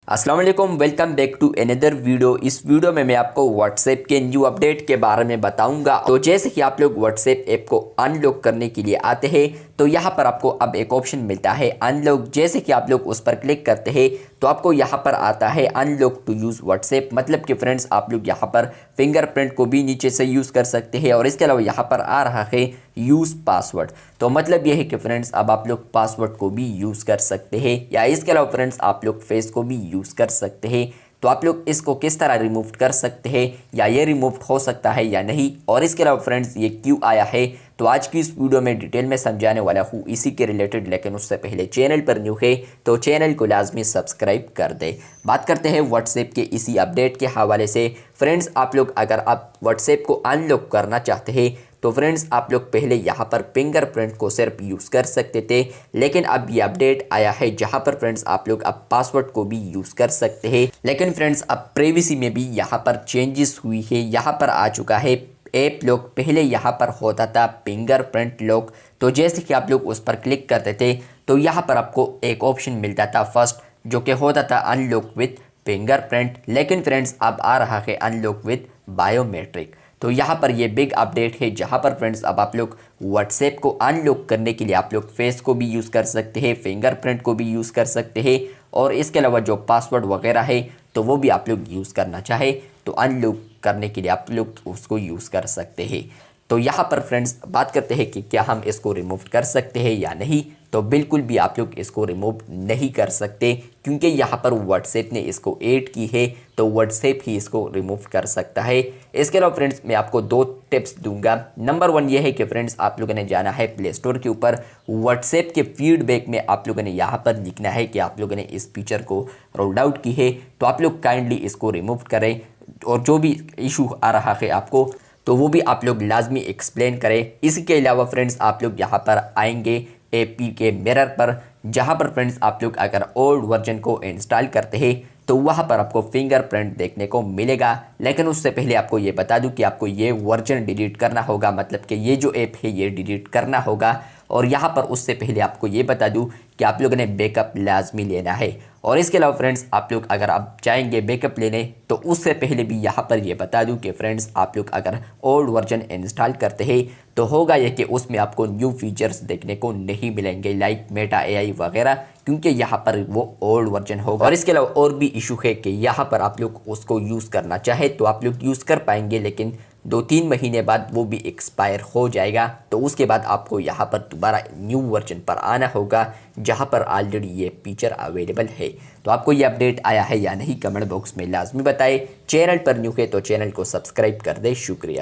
अस्सलाम वालेकुम, welcome back to another video. इस वीडियो में मैं आपको व्हाट्सएप के न्यू अपडेट के बारे में बताऊंगा। तो जैसे कि आप लोग व्हाट्सएप ऐप को अनलॉक करने के लिए आते हैं तो यहाँ पर आपको अब एक ऑप्शन मिलता है अनलॉक। जैसे कि आप लोग उस पर क्लिक करते हैं तो आपको यहाँ पर आता है अनलॉक टू यूज़ व्हाट्सएप। मतलब कि फ्रेंड्स आप लोग यहाँ पर फिंगरप्रिंट को भी नीचे से यूज़ कर सकते हैं और इसके अलावा यहाँ पर आ रहा है यूज़ पासवर्ड। तो मतलब यह है कि फ्रेंड्स अब आप लोग पासवर्ड को भी यूज़ कर सकते हैं या इसके अलावा फ्रेंड्स आप लोग फेस को भी यूज़ कर सकते हैं। तो आप लोग इसको किस तरह रिमूव कर सकते हैं या ये रिमूव हो सकता है या नहीं, और इसके अलावा फ्रेंड्स ये क्यों आया है, तो आज की इस वीडियो में डिटेल में समझाने वाला हूँ इसी के रिलेटेड। लेकिन उससे पहले चैनल पर न्यू है तो चैनल को लाजमी सब्सक्राइब कर दे। बात करते हैं व्हाट्सएप के इसी अपडेट के हवाले से। फ्रेंड्स आप लोग अगर आप व्हाट्सएप को अनलॉक करना चाहते हैं तो फ्रेंड्स आप लोग पहले यहाँ पर फिंगरप्रिंट को सिर्फ यूज़ कर सकते थे, लेकिन अब ये अपडेट आया है जहाँ पर फ्रेंड्स आप लोग अब पासवर्ड को भी यूज़ कर सकते हैं। लेकिन फ्रेंड्स अब प्राइवेसी में भी यहाँ पर चेंजेस हुई है। यहाँ पर आ चुका है ऐप लॉक। पहले यहाँ पर होता था फिंगरप्रिंट लॉक। तो जैसे कि आप लोग उस पर क्लिक करते थे तो यहाँ पर आपको एक ऑप्शन मिलता था फर्स्ट, जो कि होता था अनलॉक विथ फिंगरप्रिंट। लेकिन फ्रेंड्स अब आ रहा है अनलॉक विथ बायोमेट्रिक। तो यहाँ पर ये बिग अपडेट है जहाँ पर फ्रेंड्स अब आप लोग व्हाट्सएप को अनलॉक करने के लिए आप लोग फेस को भी यूज़ कर सकते हैं, फिंगरप्रिंट को भी यूज़ कर सकते हैं, और इसके अलावा जो पासवर्ड वगैरह है तो वो भी आप लोग यूज़ करना चाहे तो अनलॉक करने के लिए आप लोग उसको यूज़ कर सकते हैं। तो यहाँ पर फ्रेंड्स बात करते हैं कि क्या हम इसको रिमूव कर सकते हैं या नहीं। तो बिल्कुल भी आप लोग इसको रिमूव नहीं कर सकते, क्योंकि यहाँ पर व्हाट्सएप ने इसको ऐड की है तो व्हाट्सएप ही इसको रिमूव कर सकता है। इसके अलावा फ्रेंड्स मैं आपको दो टिप्स दूंगा। नंबर 1 ये है कि फ्रेंड्स आप लोगों ने जाना है प्ले स्टोर के ऊपर, व्हाट्सएप के फीडबैक में आप लोगों ने यहाँ पर लिखना है कि आप लोगों ने इस फीचर को रोल्ड आउट की है, तो आप लोग काइंडली इसको रिमूव करें और जो भी इशू आ रहा है आपको तो वो भी आप लोग लाजमी एक्सप्लेन करें। इसके अलावा फ्रेंड्स आप लोग यहाँ पर आएंगे एपी के मिरर पर, जहाँ पर फ्रेंड्स आप लोग अगर ओल्ड वर्जन को इंस्टॉल करते हैं तो वहाँ पर आपको फिंगरप्रिंट देखने को मिलेगा। लेकिन उससे पहले आपको ये बता दूं कि आपको ये वर्जन डिलीट करना होगा, मतलब कि ये जो ऐप है ये डिलीट करना होगा। और यहाँ पर उससे पहले आपको ये बता दूं कि आप लोगों ने बैकअप लाजमी लेना है। और इसके अलावा फ्रेंड्स आप लोग अगर आप चाहेंगे बैकअप लेने तो उससे पहले भी यहाँ पर ये बता दूं कि फ्रेंड्स आप लोग अगर ओल्ड वर्जन इंस्टॉल करते हैं तो होगा ये कि उसमें आपको न्यू फीचर्स देखने को नहीं मिलेंगे लाइक मेटा एआई वगैरह, क्योंकि यहाँ पर वो ओल्ड वर्जन होगा। और इसके अलावा और भी इशू है कि यहाँ पर आप लोग उसको यूज़ करना चाहे तो आप लोग यूज़ कर पाएंगे, लेकिन 2-3 महीने बाद वो भी एक्सपायर हो जाएगा। तो उसके बाद आपको यहाँ पर दोबारा न्यू वर्जन पर आना होगा जहाँ पर ऑलरेडी ये फीचर अवेलेबल है। तो आपको ये अपडेट आया है या नहीं कमेंट बॉक्स में लाजमी बताएं। चैनल पर न्यू है तो चैनल को सब्सक्राइब कर दे। शुक्रिया।